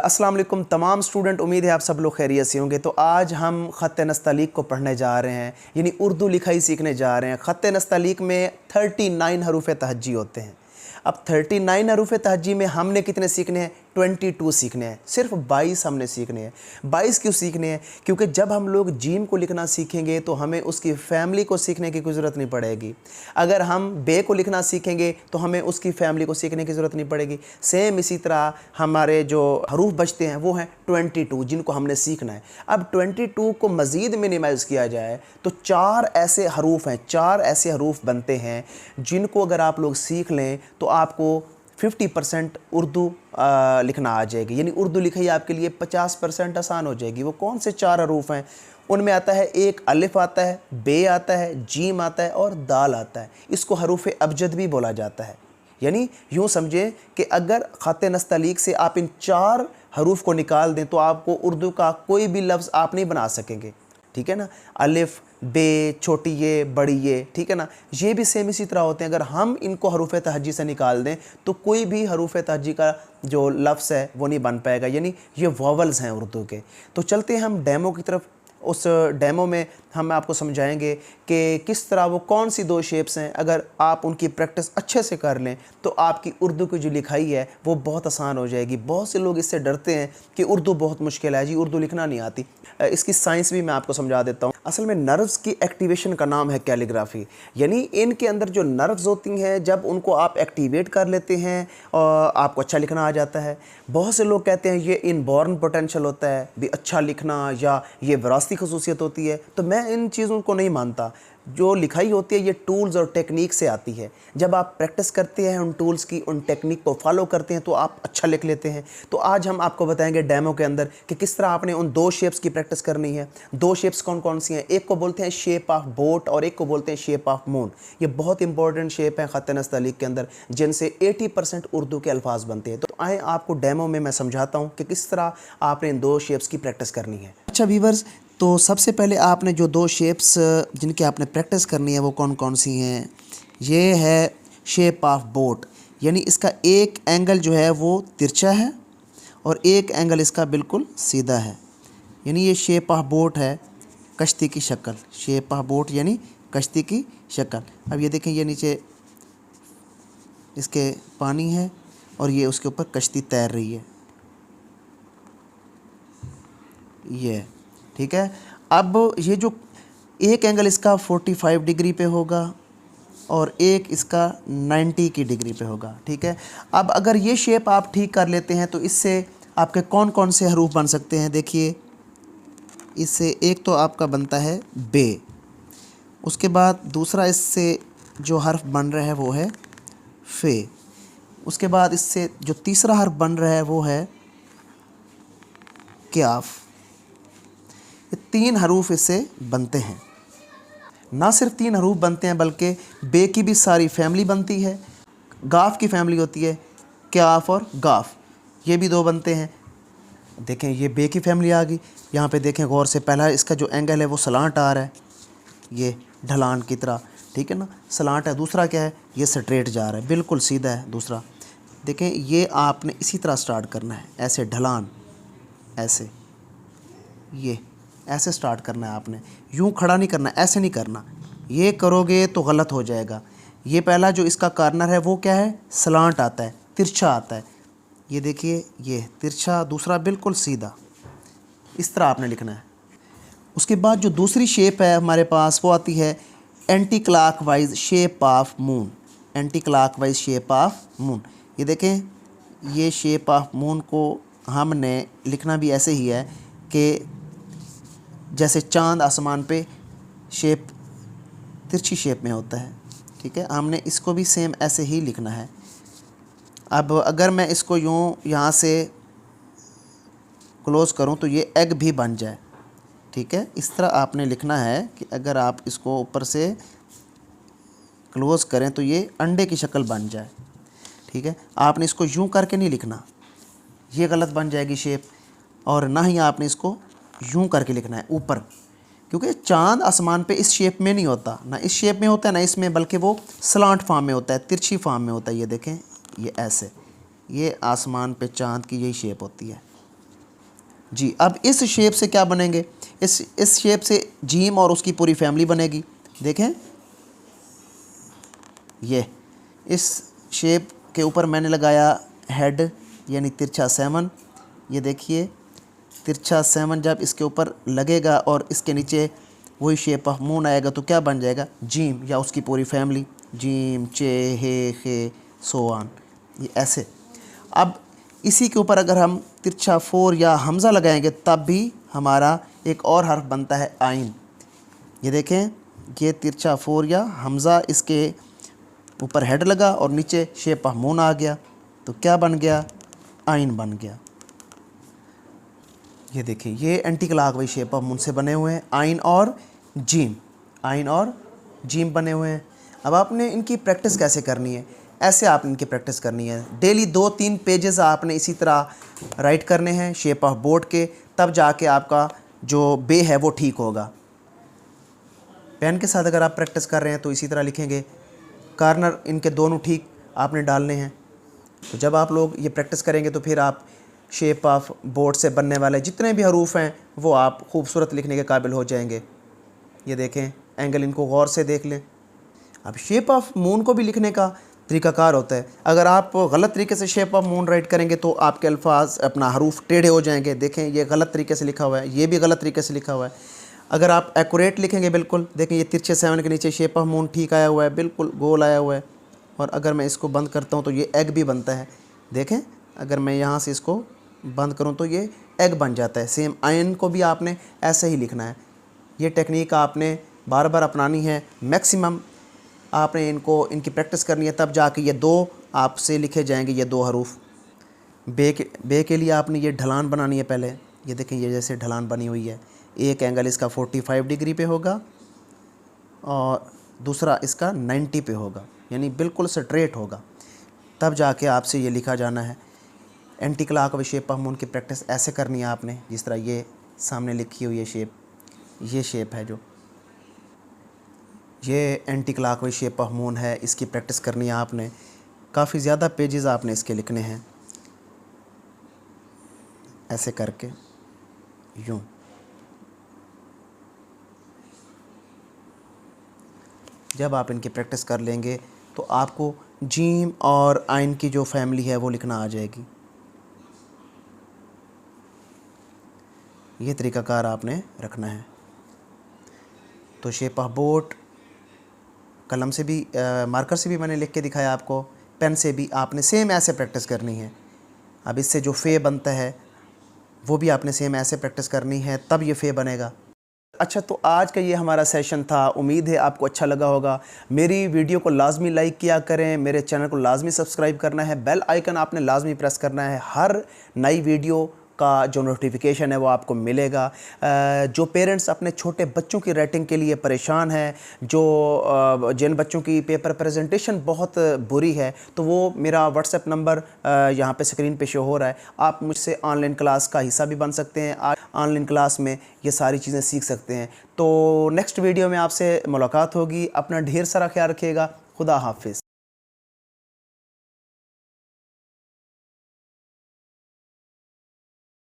अस्सलाम वालेकुम तमाम स्टूडेंट, उम्मीद है आप सब लोग खैरियत से होंगे। तो आज हम ख़त नस्तलीक को पढ़ने जा रहे हैं, यानी उर्दू लिखाई सीखने जा रहे हैं। ख़त नस्तलीक में 39 हरूफ तहज्जी होते हैं। अब 39 हरूफ तहज्जी में हमने कितने सीखने हैं? 22 सीखने हैं। सिर्फ 22 हमने सीखने हैं। 22 क्यों सीखने हैं? क्योंकि जब हम लोग जीम को लिखना सीखेंगे तो हमें उसकी फैमिली को सीखने की कोई ज़रूरत नहीं पड़ेगी। अगर हम बे को लिखना सीखेंगे तो हमें उसकी फैमिली को सीखने की ज़रूरत नहीं पड़ेगी। सेम इसी तरह हमारे जो हरूफ बचते हैं वो हैं 22, जिनको हमने सीखना है। अब 22 को मज़ीद मिनिमाइज़ किया जाए तो 4 ऐसे हरूफ हैं, 4 ऐसे हरूफ बनते हैं जिनको अगर आप लोग सीख लें तो आपको 50% उर्दू लिखना आ जाएगी, यानी उर्दू लिखाई आपके लिए 50% आसान हो जाएगी। वो कौन से 4 हरूफ हैं? उनमें आता है एक अलिफ आता है, बे आता है, जीम आता है और दाल आता है। इसको हरूफ अबजद भी बोला जाता है। यानी यूँ समझें कि अगर ख़त नस्तलीक से आप इन 4 हरूफ को निकाल दें तो आपको उर्दू का कोई भी लफ्ज़ आप नहीं बना सकेंगे। ठीक है ना? अलिफ, बे, छोटी ये, बड़ी ये, ठीक है ना? ये भी सेम इसी तरह होते हैं। अगर हम इनको हरूफ तहज्जी से निकाल दें तो कोई भी हरूफ तहज्जी का जो लफ्ज़ है वो नहीं बन पाएगा, यानी ये वॉवल्स हैं उर्दू के। तो चलते हैं हम डेमो की तरफ। उस डेमो में हम आपको समझाएंगे कि किस तरह वो कौन सी 2 शेप्स हैं। अगर आप उनकी प्रैक्टिस अच्छे से कर लें तो आपकी उर्दू की जो लिखाई है वो बहुत आसान हो जाएगी। बहुत से लोग इससे डरते हैं कि उर्दू बहुत मुश्किल है जी, उर्दू लिखना नहीं आती। इसकी साइंस भी मैं आपको समझा देता हूँ। असल में नर्व्स की एक्टिवेशन का नाम है कैलीग्राफी, यानी इनके अंदर जो नर्व्स होती हैं जब उनको आप एक्टिवेट कर लेते हैं और आपको अच्छा लिखना आ जाता है। बहुत से लोग कहते हैं ये इनबॉर्न पोटेंशियल होता है भी अच्छा लिखना, या ये विरासती खसूसियत होती है। तो मैं इन चीज़ों को नहीं मानता। जो लिखाई होती है ये टूल्स और टेक्निक से आती है। जब आप प्रैक्टिस करते हैं उन टूल्स की, उन टेक्निक को फॉलो करते हैं तो आप अच्छा लिख लेते हैं। तो आज हम आपको बताएंगे डेमो के अंदर कि किस तरह आपने उन 2 शेप्स की प्रैक्टिस करनी है। 2 शेप्स कौन कौन सी हैं? एक को बोलते हैं शेप ऑफ बोट और एक को बोलते हैं शेप ऑफ मून। ये बहुत इंपॉर्टेंट शेप हैं ख़त नस्तलीक के अंदर, जिनसे 80% उर्दू के अल्फाज बनते हैं। तो आए आपको डेमो में मैं समझाता हूँ कि किस तरह आपने इन 2 शेप्स की प्रैक्टिस करनी है। अच्छा व्यूअर्स, तो सबसे पहले आपने जो 2 शेप्स जिनकी आपने प्रैक्टिस करनी है वो कौन कौन सी हैं? ये है शेप ऑफ बोट, यानी इसका एक एंगल जो है वो तिरछा है और एक एंगल इसका बिल्कुल सीधा है। यानी ये शेप ऑफ बोट है, कश्ती की शक्ल। शेप ऑफ बोट यानी कश्ती की शक्ल। अब ये देखें, ये नीचे इसके पानी है और ये उसके ऊपर कश्ती तैर रही है, ये ठीक है। अब ये जो एक एंगल इसका 45 डिग्री पे होगा और एक इसका 90 की डिग्री पे होगा, ठीक है। अब अगर ये शेप आप ठीक कर लेते हैं तो इससे आपके कौन कौन से हरूफ बन सकते हैं? देखिए, इससे एक तो आपका बनता है बे, उसके बाद दूसरा इससे जो हर्फ बन रहा है वो है फे, उसके बाद इससे जो तीसरा हर्फ बन रहा है वो है क्याफ। ये 3 हरूफ इससे बनते हैं। ना सिर्फ 3 हरूफ बनते हैं बल्कि बे की भी सारी फैमिली बनती है, गाफ की फैमिली होती है, क्याफ और गाफ, ये भी 2 बनते हैं। देखें, ये बे की फैमिली आ गई। यहाँ पे देखें गौर से, पहला इसका जो एंगल है वो सलांट आ रहा है, ये ढलान की तरह, ठीक है ना, सलांट है। दूसरा क्या है? ये स्ट्रेट जा रहा है, बिल्कुल सीधा है दूसरा। देखें, ये आपने इसी तरह स्टार्ट करना है, ऐसे ढलान, ऐसे, ये ऐसे स्टार्ट करना है आपने। यूँ खड़ा नहीं करना, ऐसे नहीं करना। ये करोगे तो गलत हो जाएगा। ये पहला जो इसका कॉर्नर है वो क्या है? सलांट आता है, तिरछा आता है। ये देखिए, ये तिरछा, दूसरा बिल्कुल सीधा। इस तरह आपने लिखना है। उसके बाद जो दूसरी शेप है हमारे पास वो आती है anti clockwise shape of moon. Anti clockwise shape of moon. ये देखें, ये शेप ऑफ मून को हमने लिखना भी ऐसे ही है कि जैसे चांद आसमान पे शेप तिरछी शेप में होता है, ठीक है। हमने इसको भी सेम ऐसे ही लिखना है। अब अगर मैं इसको यूँ यहाँ से क्लोज़ करूँ तो ये एग भी बन जाए, ठीक है। इस तरह आपने लिखना है कि अगर आप इसको ऊपर से क्लोज़ करें तो ये अंडे की शक्ल बन जाए, ठीक है। आपने इसको यूँ करके नहीं लिखना, ये गलत बन जाएगी शेप। और ना ही आपने इसको यूँ करके लिखना है ऊपर, क्योंकि चांद आसमान पे इस शेप में नहीं होता, ना इस शेप में होता है ना इसमें, बल्कि वो स्लांट फॉर्म में होता है, तिरछी फॉर्म में होता है। ये देखें, ये ऐसे, ये आसमान पे चांद की यही शेप होती है, जी। अब इस शेप से क्या बनेंगे, इस शेप से जीम और उसकी पूरी फैमिली बनेगी। देखें, ये इस शेप के ऊपर मैंने लगाया हेड यानी तिरछा 7। ये देखिए तिरछा 7 जब इसके ऊपर लगेगा और इसके नीचे वही शेप ऑफ मून आएगा तो क्या बन जाएगा, जीम या उसकी पूरी फैमिली, जीम, चे, हे, खे, सो ऑन, ये ऐसे। अब इसी के ऊपर अगर हम तिरछा 4 या हमज़ा लगाएंगे तब भी हमारा एक और हर्फ बनता है आइन। ये देखें, ये तिरछा 4 या हमज़ा, इसके ऊपर हेड लगा और नीचे शेप ऑफ मून आ गया तो क्या बन गया, आइन बन गया। ये देखिए ये anti clockwise shape of moon से बने हुए हैं, आइन और जीम, आइन और जीम बने हुए हैं। अब आपने इनकी प्रैक्टिस कैसे करनी है, ऐसे आपने इनकी प्रैक्टिस करनी है। डेली 2-3 पेजेस आपने इसी तरह राइट करने हैं शेप ऑफ बोर्ड के, तब जाके आपका जो बे है वो ठीक होगा। पेन के साथ अगर आप प्रैक्टिस कर रहे हैं तो इसी तरह लिखेंगे, कॉर्नर इनके दोनों ठीक आपने डालने हैं। तो जब आप लोग ये प्रैक्टिस करेंगे तो फिर आप शेप ऑफ बोर्ड से बनने वाले जितने भी हरूफ हैं वो आप खूबसूरत लिखने के काबिल हो जाएंगे। ये देखें एंगल, इनको गौर से देख लें। अब शेप ऑफ मून को भी लिखने का तरीक़ाकार होता है। अगर आप गलत तरीके से शेप ऑफ मून राइट करेंगे तो आपके अल्फाज अपना हरूफ टेढ़े हो जाएंगे। देखें ये गलत तरीके से लिखा हुआ है, ये भी गलत तरीके से लिखा हुआ है। अगर आप एक्यूरेट लिखेंगे बिल्कुल, देखें ये तिरछे 7 के नीचे शेप ऑफ मून ठीक आया हुआ है, बिल्कुल गोल आया हुआ है। और अगर मैं इसको बंद करता हूँ तो ये एग भी बनता है। देखें अगर मैं यहाँ से इसको बंद करूँ तो ये एग बन जाता है। सेम आयन को भी आपने ऐसे ही लिखना है। ये टेक्निक आपने बार बार अपनानी है, मैक्सिमम आपने इनकी प्रैक्टिस करनी है, तब जाके ये 2 आपसे लिखे जाएंगे, ये 2 हरूफ। बे के लिए आपने ये ढलान बनानी है पहले। ये देखें ये जैसे ढलान बनी हुई है, एक एंगल इसका 45 डिग्री पे होगा और दूसरा इसका 90 पे होगा, यानी बिल्कुल स्ट्रेट होगा। तब जाके आपसे ये लिखा जाना है। Anti clockwise shape of moon की प्रैक्टिस ऐसे करनी है आपने, जिस तरह ये सामने लिखी हुई है शेप, ये शेप है जो ये anti clockwise shape of moon है, इसकी प्रैक्टिस करनी है आपने। काफ़ी ज़्यादा पेजेस आपने इसके लिखने हैं, ऐसे करके यूँ। जब आप इनकी प्रैक्टिस कर लेंगे तो आपको जीम और आइन की जो फैमिली है वो लिखना आ जाएगी। ये तरीक़ाकार आपने रखना है। तो शेप ऑफ बोट कलम से भी मार्कर से भी मैंने लिख के दिखाया आपको, पेन से भी आपने सेम ऐसे प्रैक्टिस करनी है। अब इससे जो फे बनता है वो भी आपने सेम ऐसे प्रैक्टिस करनी है, तब ये फे बनेगा। अच्छा, तो आज का ये हमारा सेशन था, उम्मीद है आपको अच्छा लगा होगा। मेरी वीडियो को लाजमी लाइक किया करें, मेरे चैनल को लाजमी सब्सक्राइब करना है, बेल आइकन आपने लाजमी प्रेस करना है। हर नई वीडियो का जो नोटिफिकेशन है वो आपको मिलेगा। जो पेरेंट्स अपने छोटे बच्चों की राइटिंग के लिए परेशान हैं, जिन बच्चों की पेपर प्रेजेंटेशन बहुत बुरी है, तो वो मेरा व्हाट्सएप नंबर यहाँ पे स्क्रीन पे शो हो रहा है। आप मुझसे ऑनलाइन क्लास का हिस्सा भी बन सकते हैं। आप ऑनलाइन क्लास में ये सारी चीज़ें सीख सकते हैं। तो नेक्स्ट वीडियो में आपसे मुलाकात होगी। अपना ढेर सारा ख्याल रखिएगा। खुदा हाफिज़।